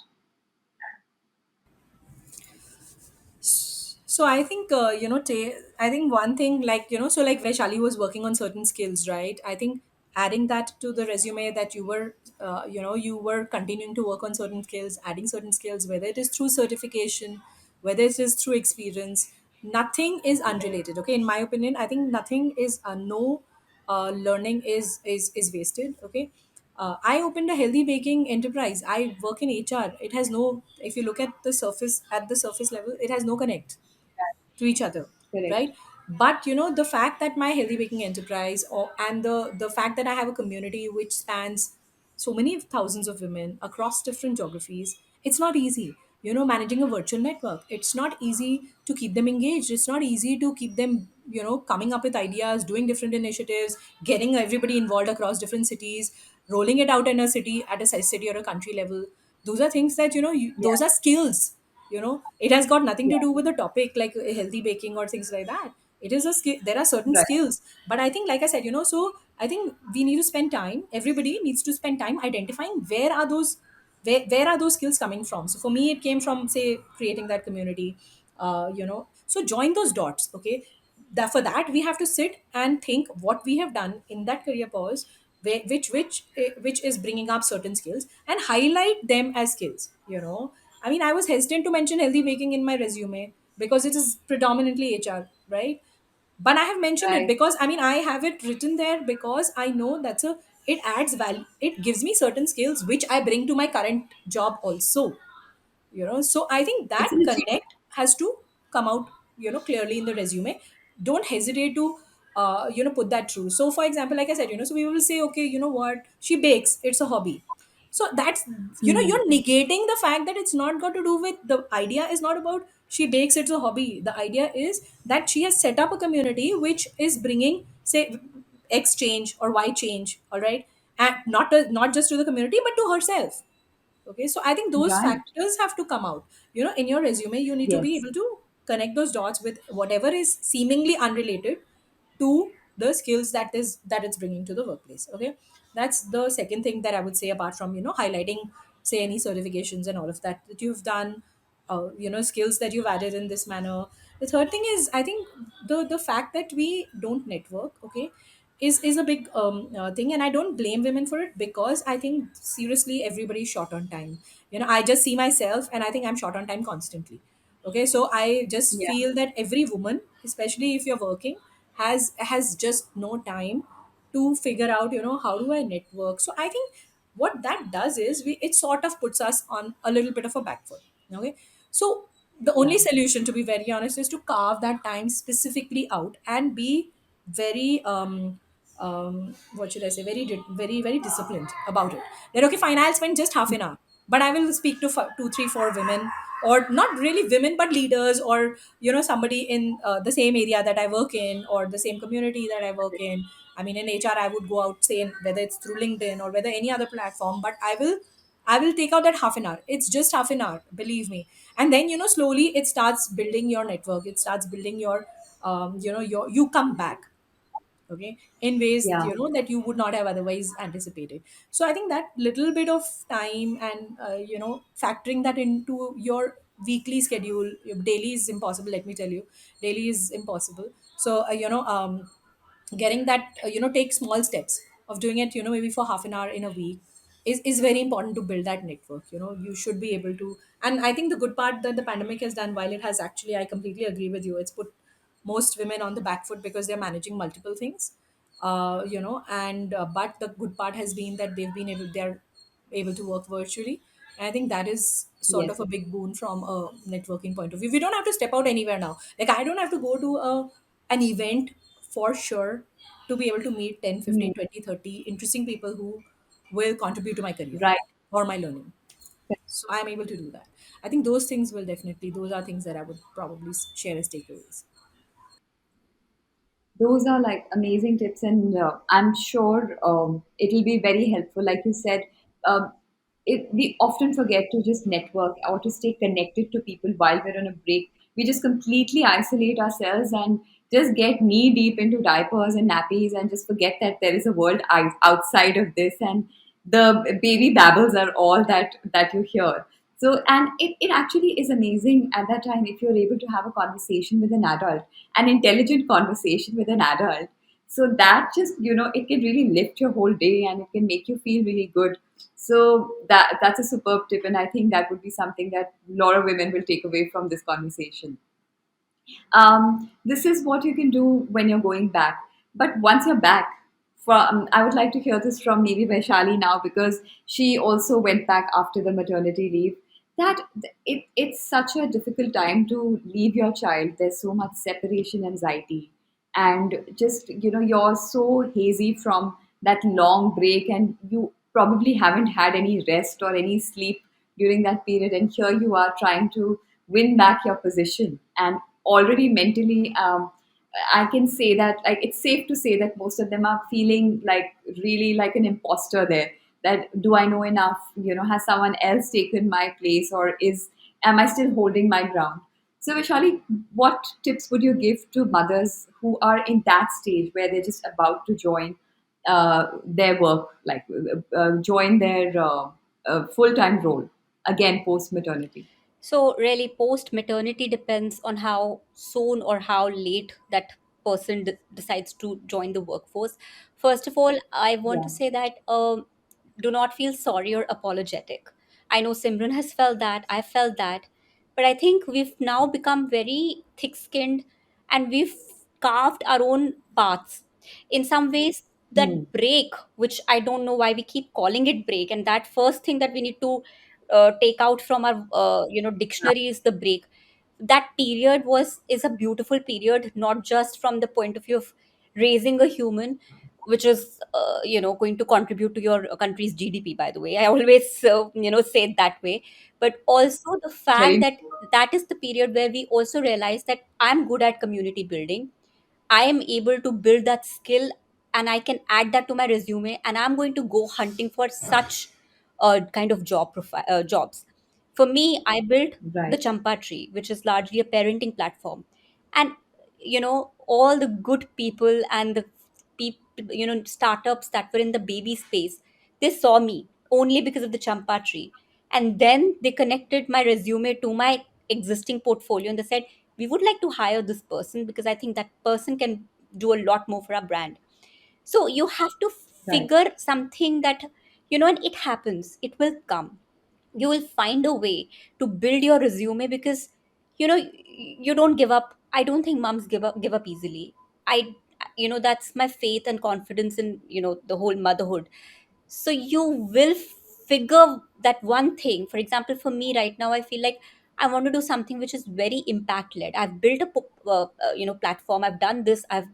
So I think I think one thing, like so like Vaishali was working on certain skills, right? I think adding that to the resume, that you were you were continuing to work on certain skills, adding certain skills, whether it is through certification, whether it is through experience, nothing is unrelated. Okay, in my opinion, I think nothing is no learning is wasted. Okay. I opened a healthy baking enterprise. I work in HR. It has no, if you look at the surface level, it has no connect to each other, Correct. right? But the fact that my healthy baking enterprise, or and the fact that I have a community which spans so many thousands of women across different geographies, it's not easy. Managing a virtual network, it's not easy to keep them engaged. It's not easy to keep them coming up with ideas, doing different initiatives, getting everybody involved across different cities, rolling it out in a city, at a size city or a country level. Those are things that Yeah. those are skills. It has got nothing to Yeah. do with the topic like healthy baking or things like that. It is a skill. There are certain Right. skills, but I think, like I said, so I think we need to spend time, everybody needs to spend time identifying where are those skills coming from. So for me, it came from, say, creating that community. So join those dots. Okay, that for that we have to sit and think what we have done in that career pause, which is bringing up certain skills, and highlight them as skills. I mean, I was hesitant to mention healthy baking in my resume because it is predominantly HR, right? But I have mentioned it Right. because, I mean, I have it written there because I know it adds value. It gives me certain skills which I bring to my current job also. So I think It's that an achievement. connect has to come out clearly in the resume. Don't hesitate to put that through. So for example, like I said, so we will say, okay, you know what, she bakes, it's a hobby. So that's, Hmm. you're negating the fact that it's not got to do with, the idea is not about she bakes, it's a hobby. The idea is that she has set up a community which is bringing, say, X change or Y change, all right, and not just to the community but to herself. Okay, so I think those Right. factors have to come out. In your resume, you need to be Yes. able to connect those dots with whatever is seemingly unrelated to the skills that it's bringing to the workplace. Okay, that's the second thing that I would say, apart from highlighting, say, any certifications and all of that that you've done, skills that you've added in this manner. The third thing is, I think, the fact that we don't network. Okay, is a big thing, and I don't blame women for it, because I think seriously everybody's short on time. I just see myself, and I think I'm short on time constantly. Okay, so I just Yeah. feel that every woman, especially if you're working, has just no time to figure out, how do I network. So I think what that does is, it sort of puts us on a little bit of a back foot. Okay, so the Yeah. only solution, to be very honest, is to carve that time specifically out and be very what should I say, very very disciplined about it. That, okay, fine, I'll spend just half an hour, but I will speak to 2 3 4 women, or not really women but leaders, or somebody in the same area that I work in, or the same community that I work in. I mean, in HR, I would go out, say, whether it's through LinkedIn or whether any other platform, but I will take out that half an hour. It's just half an hour, believe me. And then, slowly it starts building your network. It starts building your you come back, okay, in ways Yeah. that you would not have otherwise anticipated. So I think that little bit of time, and factoring that into your weekly schedule. Daily is impossible, let me tell you. Daily is impossible. So getting that, take small steps of doing it, maybe for half an hour in a week. is very important to build that network. You know, you should be able to. And I think the good part that the pandemic has done, while it has actually, I completely agree with you, it's put most women on the back foot because they're managing multiple things. You know, and but the good part has been that they're able to work virtually. And I think that is sort of Yes. a big boon from a networking point of view. We don't have to step out anywhere now. Like, I don't have to go to an event for sure to be able to meet 10, Hmm. 15, 20, 30 interesting people who will contribute to my career Right. or my learning. So I'm able to do that. I think those things will definitely, those are things that I would probably share as takeaways. Those are like amazing tips, and I'm sure it'll be very helpful. Like you said, um, we often forget to just network or to stay connected to people while we're on a break. We just completely isolate ourselves and just get knee deep into diapers and nappies and just forget that there is a world outside of this, and the baby babbles are all that you hear. So, and it actually is amazing at that time if you're able to have a conversation with an adult, an intelligent conversation with an adult. So that just, it can really lift your whole day and it can make you feel really good. So that's a superb tip, and I think that would be something that a lot of women will take away from this conversation. This is what you can do when you're going back. But once you're back, I would like to hear this from maybe Vaishali now, because she also went back after the maternity leave. That it's such a difficult time to leave your child. There's so much separation anxiety, and just you're so hazy from that long break, and you probably haven't had any rest or any sleep during that period. And here you are trying to win back your position, and already mentally, I can say that, like, it's safe to say that most of them are feeling like really like an imposter there. That, do I know enough? Has someone else taken my place, or am I still holding my ground? So, Vishali, what tips would you give to mothers who are in that stage where they're just about to join their work, like join their full time role again post maternity? So, really, post maternity depends on how soon or how late that person decides to join the workforce. First of all, I want to Yeah. say that do not feel sorry or apologetic. I know Simran has felt that, I felt that, but I think we've now become very thick skinned and we've carved our own paths. In some ways, Hmm. that break, which I don't know why we keep calling it break, and that first thing that we need to take out from our dictionary is the break. That period was is a beautiful period, not just from the point of view of raising a human, which is going to contribute to your country's GDP, by the way. I always say it that way. But also the fact Very. that that is the period where we also realize that I'm good at community building. I am able to build that skill and I can add that to my resume, and I'm going to go hunting for such kind of jobs. For me, I built the Right. Champa tree, which is largely a parenting platform. And, all the good people and the startups that were in the baby space, they saw me only because of the Champa tree. And then they connected my resume to my existing portfolio and they said, we would like to hire this person because I think that person can do a lot more for our brand. So you have to Right. figure something that, and it happens, it will come. You will find a way to build your resume because, you don't give up. I don't think moms give up easily. I, that's my faith and confidence in, the whole motherhood. So you will figure that one thing. For example, for me right now, I feel like I want to do something which is very impact led. I've built a platform. I've done this. I've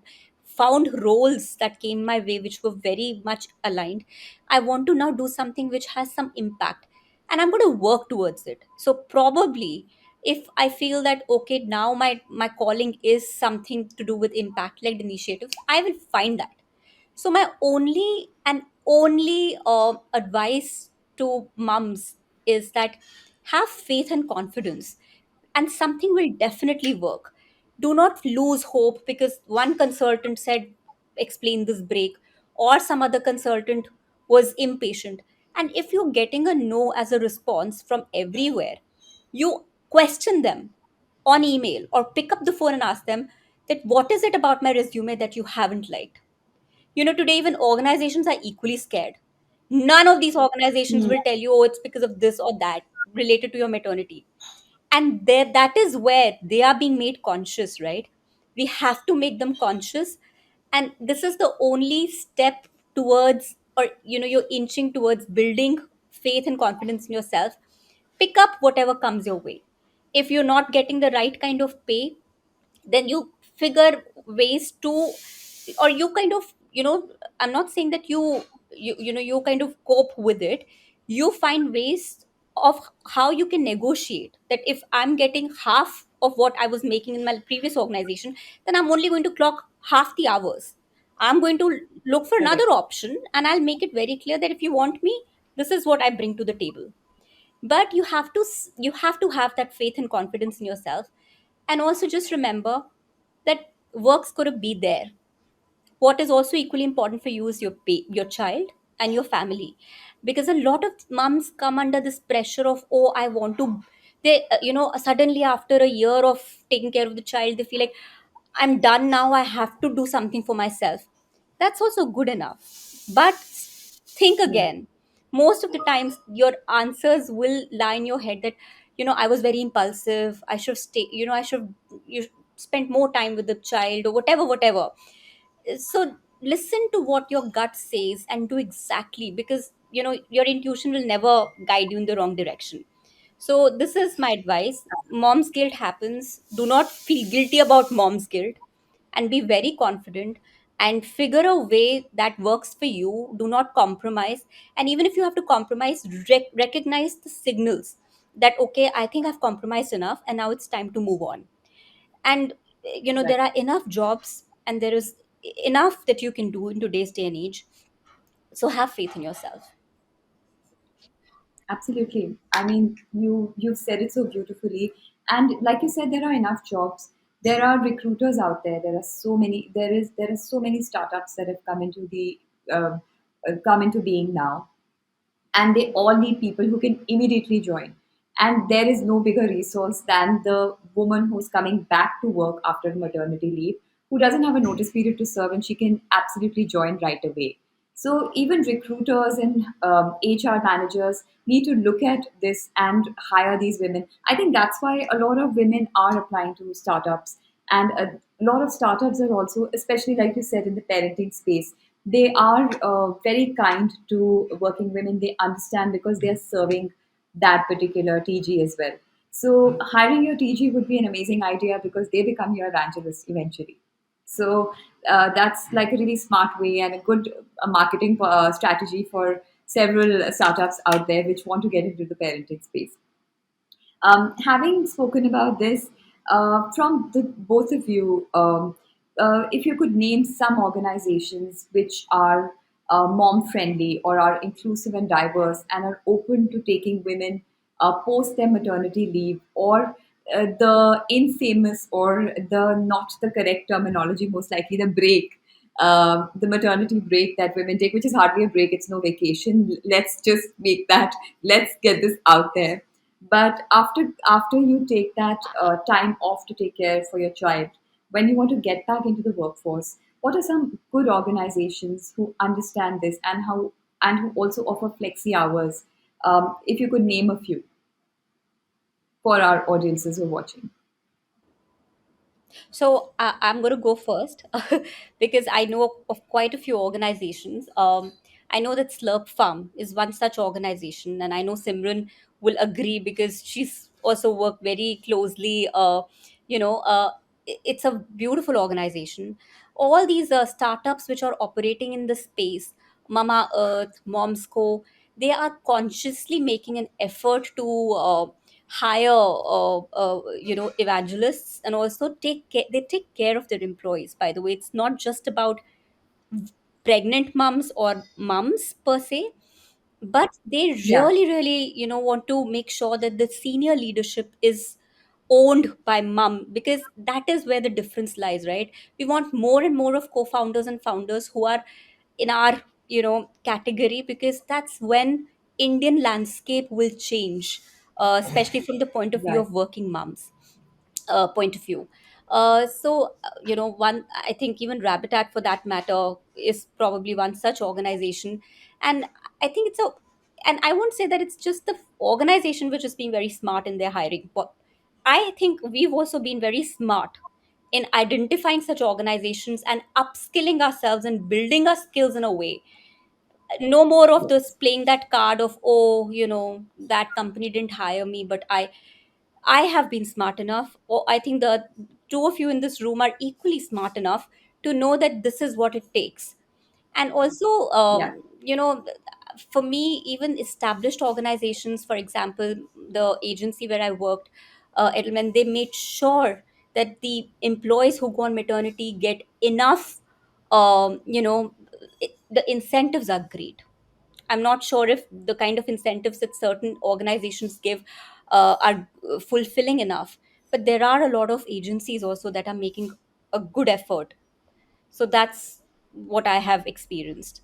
found roles that came my way which were very much aligned. I want to now do something which has some impact, and I'm going to work towards it. So probably, if I feel that okay, now my calling is something to do with impact led initiatives, I will find that. So my only advice to mums is that have faith and confidence, and something will definitely work. Do not lose hope because one consultant said explain this break, or some other consultant was impatient. And if you're getting a no as a response from everywhere, you question them on email or pick up the phone and ask them that what is it about my resume that you haven't liked. Today even organizations are equally scared. None of these organizations Hmm. will tell you, oh, it's because of this or that related to your maternity. And there, that is where they are being made conscious, right? We have to make them conscious. And this is the only step towards, or you're inching towards building faith and confidence in yourself. Pick up whatever comes your way. If you're not getting the right kind of pay, then you figure ways to, or you kind of, I'm not saying that you kind of cope with it. You find ways of how you can negotiate that. If I'm getting half of what I was making in my previous organization, then I'm only going to clock half the hours. I'm going to look for another Correct. option, and I'll make it very clear that if you want me, this is what I bring to the table. But you have to have that faith and confidence in yourself. And also just remember that work's going to be there. What is also equally important for you is your child and your family. Because a lot of moms come under this pressure of, oh, I want to, they suddenly after a year of taking care of the child, they feel like, I'm done now, I have to do something for myself. That's also good enough. But think Yeah. again. Most of the times your answers will lie in your head that, I was very impulsive, I should stay, I should, you spent more time with the child, or whatever. So listen to what your gut says and do exactly, because your intuition will never guide you in the wrong direction. So this is my advice. Mom's guilt happens. Do not feel guilty about mom's guilt, and be very confident, and figure a way that works for you. Do not compromise. And even if you have to compromise, recognize the signals that, okay, I think I've compromised enough and now it's time to move on. And Right. there are enough jobs, and there is enough that you can do in today's day and age. So have faith in yourself. Absolutely. I mean, you've said it so beautifully. And like you said, there are enough jobs. There are recruiters out there. There are so many. There are so many startups that have uh, come into being now, and they all need people who can immediately join. And there is no bigger resource than the woman who's coming back to work after maternity leave, who doesn't have a notice period to serve, and she can absolutely join right away. So even recruiters and HR managers need to look at this and hire these women. I think that's why a lot of women are applying to startups, and a lot of startups are also, especially like you said, in the parenting space. They are very kind to working women. They understand because they are serving that particular TG as well. So hiring your TG would be an amazing idea because they become your evangelists eventually. So that's like a really smart way and a good marketing strategy for several startups out there which want to get into the parenting space. Having spoken about this, from the both of you, if you could name some organizations which are mom friendly or are inclusive and diverse and are open to taking women post their maternity leave, or the infamous or the not the correct terminology, most likely the break, the maternity break that women take, which is hardly a break, it's no vacation. Let's just make that, let's get this out there. But after you take that time off to take care for your child, when you want to get back into the workforce, what are some good organizations who understand this and who also offer flexi hours? If you could name a few for our audiences who are watching. So I'm going to go first because I know of quite a few organizations. I know that Slurp Farm is one such organization, and I know Simran will agree because she's also worked very closely. You know, it's a beautiful organization. All these startups which are operating in the space, Mama Earth, Momsco, they are consciously making an effort to hire evangelists, and also they take care of their employees. By the way, it's not just about pregnant mums or mums per se, but they Yeah, really want to make sure that the senior leadership is owned by mum, because that is where the difference lies, right? We want more and more of co-founders and founders who are in our category, because that's when Indian landscape will change, especially from the point of view right. of working moms point of view. One, I think even Rabitat for that matter is probably one such organization. And I think and I won't say that it's just the organization which is being very smart in their hiring, but I think we've also been very smart in identifying such organizations and upskilling ourselves and building our skills in a way. No more of this Yes. playing that card of, oh, that company didn't hire me, but I have been smart enough, or I think the two of you in this room are equally smart enough to know that this is what it takes. And also, Yeah. for me, even established organizations, for example, the agency where I worked, Edelman, they made sure that the employees who go on maternity get enough, the incentives are great. I'm not sure if the kind of incentives that certain organizations give are fulfilling enough, but there are a lot of agencies also that are making a good effort. So that's what I have experienced.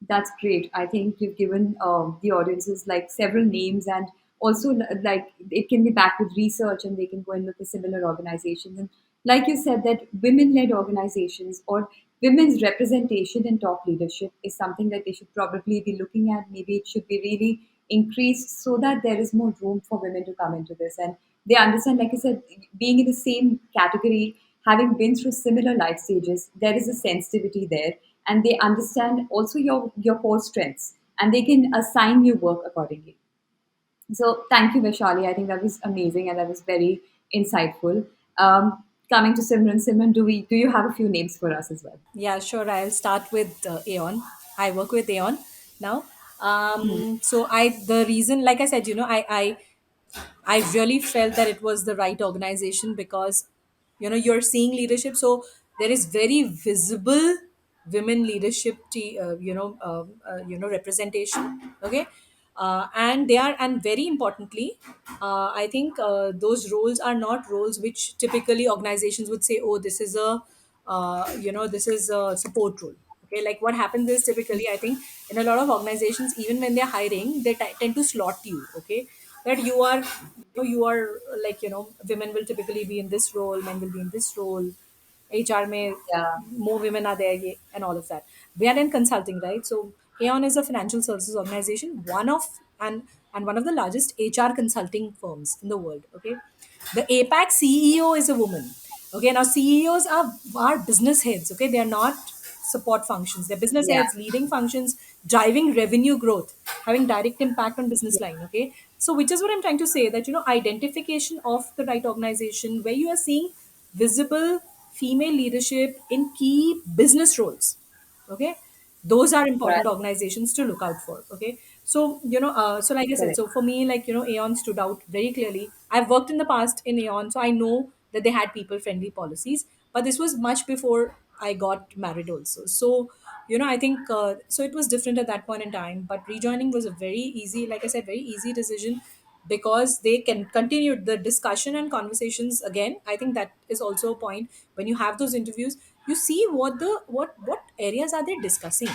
That's great. I think you've given the audiences like several names, and also like it can be backed with research, and they can go and look at similar organizations. And like you said, that women-led organizations or women's representation in top leadership is something that they should probably be looking at. Maybe it should be really increased so that there is more room for women to come into this, and they understand, like you said, being in the same category, having been through similar life stages, there is a sensitivity there, and they understand also your core strengths, and they can assign you work accordingly. So thank you, Vaishali. I think that was amazing and that was very insightful. Coming to Simran, do you have a few names for us as well? Yeah, sure. I'll start with Aeon. I work with Aeon now. Hmm. So the reason, like I said, I really felt that it was the right organization because you're seeing leadership. So there is very visible women leadership representation. Okay. And they are, and very importantly, I think those roles are not roles which typically organizations would say, oh, this is a support role. Okay, like what happens is typically, I think, in a lot of organizations, even when they're hiring, they tend to slot you. Okay, that you are like, women will typically be in this role, men will be in this role, HR may, Yeah, more women are there, and all of that. We are in consulting, right? So Aon is a financial services organization, and one of the largest HR consulting firms in the world. Okay, the APAC CEO is a woman. Okay, now CEOs are business heads. Okay, they are not support functions. They're business yeah, heads, leading functions, driving revenue growth, having direct impact on business yeah, line. Okay, so which is what I'm trying to say, that identification of the right organization where you are seeing visible female leadership in key business roles. Okay, those are right, important organizations to look out for. Okay, so so like I said, correct. so for me, like, Aeon stood out very clearly. I've worked in the past in Aeon, so I know that they had people friendly policies, but this was much before I got married also. So I think, so it was different at that point in time, but rejoining was a very easy, like I said, very easy decision, because they can continue the discussion and conversations. Again, I think that is also a point. When you have those interviews, you see what areas are they discussing.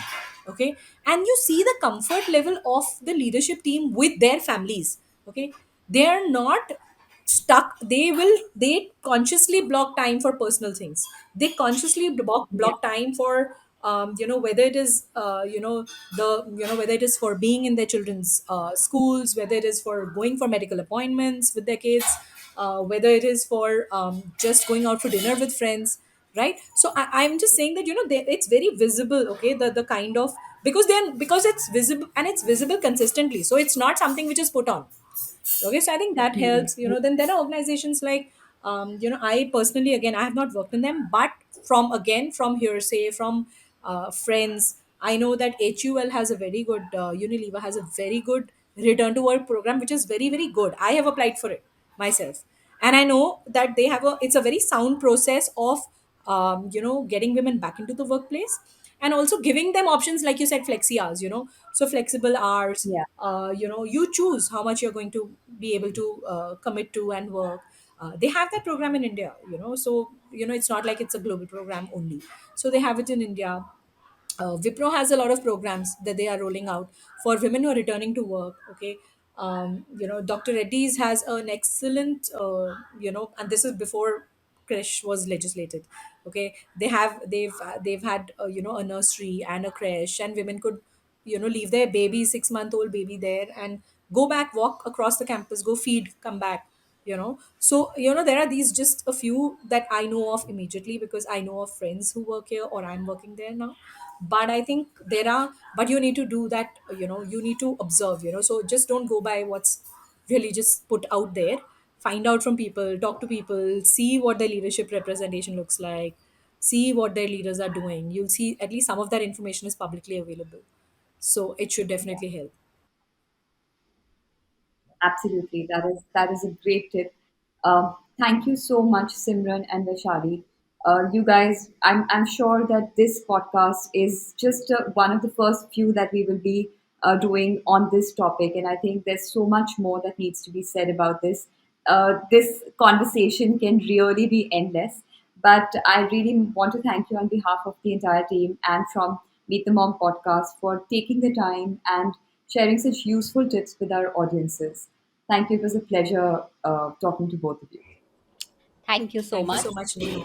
Okay, and you see the comfort level of the leadership team with their families. Okay, they are not stuck. They consciously block time for personal things. They consciously Yeah, block time for, whether it is, whether it is for being in their children's schools, whether it is for going for medical appointments with their kids, whether it is for just going out for dinner with friends, right? So I'm just saying that, it's very visible. Okay, the kind of, because it's visible, and it's visible consistently, so it's not something which is put on. Okay, so I think that hmm, helps. Then there are organizations like, I personally, again, I have not worked in them, but from hearsay, from friends, I know that HUL has a very good, Unilever has a very good return to work program, which is very, very good. I have applied for it myself, and I know that it's a very sound process of, getting women back into the workplace, and also giving them options, like you said, flexi hours. So flexible hours. yeah, You choose how much you're going to be able to commit to and work. They have that program in India. So it's not like it's a global program only. So they have it in India. Wipro has a lot of programs that they are rolling out for women who are returning to work. Okay, Dr. Reddy's has an excellent, and this is before creche was legislated. Okay, they've had a nursery and a creche, and women could leave their baby, 6-month-old baby there, and go back, walk across the campus, go feed, come back. So there are these just a few that I know of immediately, because I know of friends who work here, or I'm working there now. But I think there are, but you need to do that, you need to observe, so just don't go by what's really just put out there. Find out from people, talk to people, see what their leadership representation looks like, see what their leaders are doing. You'll see at least some of that information is publicly available, so it should Yeah. definitely help. Absolutely, that is a great tip. Thank you so much, Simran and Vaishali. You guys, I'm sure that this podcast is just one of the first few that we will be doing on this topic, and I think there's so much more that needs to be said about this. This conversation can really be endless, but I really want to thank you on behalf of the entire team and from Meet the Mom podcast for taking the time and sharing such useful tips with our audiences. Thank you. It was a pleasure talking to both of you. Thank you so Thank you much. so much, Neha.